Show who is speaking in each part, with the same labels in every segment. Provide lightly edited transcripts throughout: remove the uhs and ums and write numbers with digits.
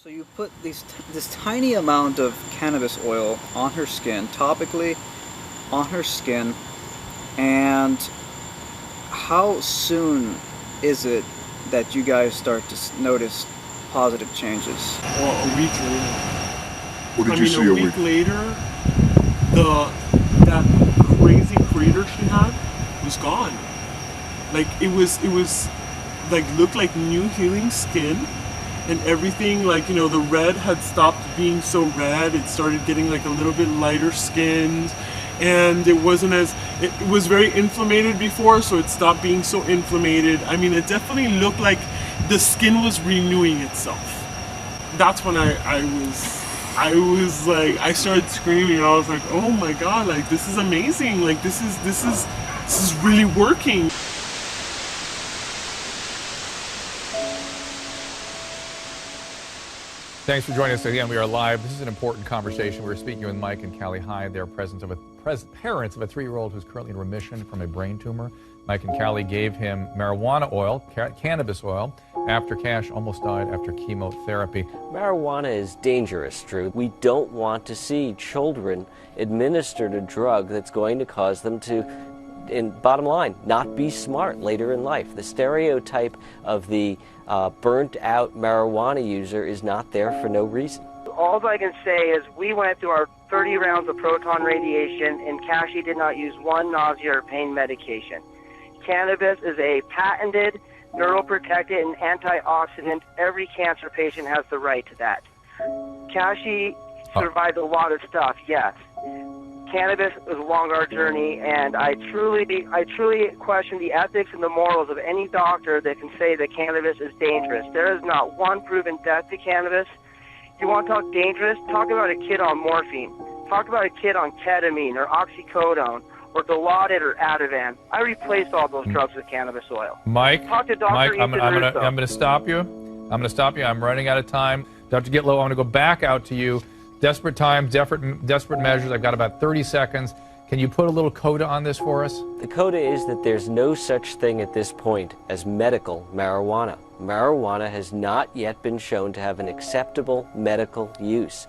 Speaker 1: So you put this tiny amount of cannabis oil on her skin, topically on her skin, and how soon is it that you guys start to notice positive changes?
Speaker 2: Well, a week later.
Speaker 3: What did you see
Speaker 2: a week later, that crazy crater she had was gone. Like it was like looked like new healing skin. And everything, like, you know, the red had stopped being so red. It started getting like a little bit lighter skinned, and it was very inflamed before, so it stopped being so inflamed. I mean, it definitely looked like the skin was renewing itself. That's when I was like, I started screaming. I was like, oh my God, like this is amazing. Like this is really working.
Speaker 4: Thanks for joining us again. We are live. This is an important conversation. We're speaking with Mike and Callie Hyde. They're parents of a 3-year-old who's currently in remission from a brain tumor. Mike and Callie gave him marijuana oil, cannabis oil, after Cash almost died after chemotherapy.
Speaker 5: Marijuana is dangerous, Drew. We don't want to see children administered a drug that's going to cause them to, bottom line, not be smart later in life. The stereotype of the burnt out marijuana user is not there for no reason.
Speaker 6: All I can say is we went through our 30 rounds of proton radiation, and Cashy did not use one nausea or pain medication. Cannabis is a patented, neuroprotectant, and antioxidant. Every cancer patient has the right to that. Cashy survived a lot of stuff, yes. Cannabis was a long, hard journey, and I truly question the ethics and the morals of any doctor that can say that cannabis is dangerous. There is not one proven death to cannabis. You want to talk dangerous? Talk about a kid on morphine. Talk about a kid on ketamine or oxycodone or Dilaudid or Ativan. I replaced all those drugs with cannabis oil.
Speaker 4: Mike,
Speaker 6: talk to Dr.
Speaker 4: Mike, I'm going to stop you. I'm going to stop you. I'm running out of time. Dr. Gitlow, I'm going to go back out to you. Desperate times, desperate measures. I've got about 30 seconds. Can you put a little coda on this for us?
Speaker 5: The coda is that there's no such thing at this point as medical marijuana. Marijuana has not yet been shown to have an acceptable medical use.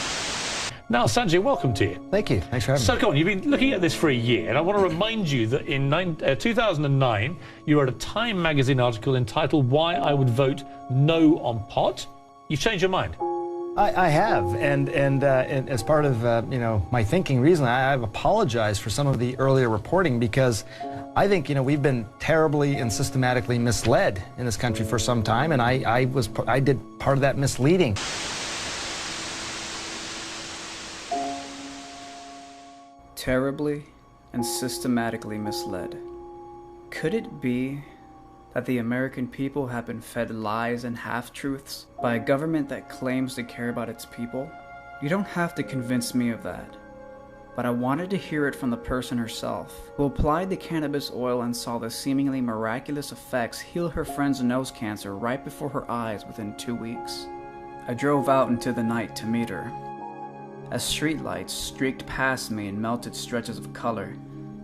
Speaker 7: Now, Sanjay, welcome to you.
Speaker 8: Thank you. Thanks for having me.
Speaker 7: So, come on, you've been looking at this for a year, and I want to remind you that in 2009, you wrote a Time magazine article entitled Why I Would Vote No on Pot. You've changed your mind.
Speaker 8: I have, and as part of my thinking recently, I've apologized for some of the earlier reporting because I think we've been terribly and systematically misled in this country for some time, and I did part of that misleading.
Speaker 1: Terribly and systematically misled. Could it be that the American people have been fed lies and half-truths by a government that claims to care about its people? You don't have to convince me of that, but I wanted to hear it from the person herself, who applied the cannabis oil and saw the seemingly miraculous effects heal her friend's nose cancer right before her eyes within 2 weeks. I drove out into the night to meet her. As streetlights streaked past me in melted stretches of color,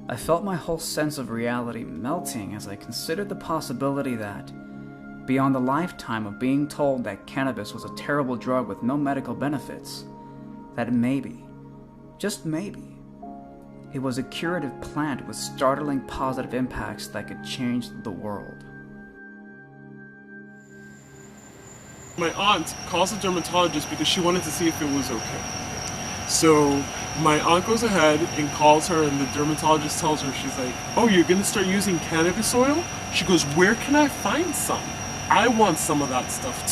Speaker 1: I felt my whole sense of reality melting as I considered the possibility that, beyond the lifetime of being told that cannabis was a terrible drug with no medical benefits, that maybe, just maybe, it was a curative plant with startling positive impacts that could change the world.
Speaker 2: My aunt calls a dermatologist because she wanted to see if it was okay. So my aunt goes ahead and calls her, and the dermatologist tells her, she's like, oh, you're going to start using cannabis oil? She goes, where can I find some? I want some of that stuff too.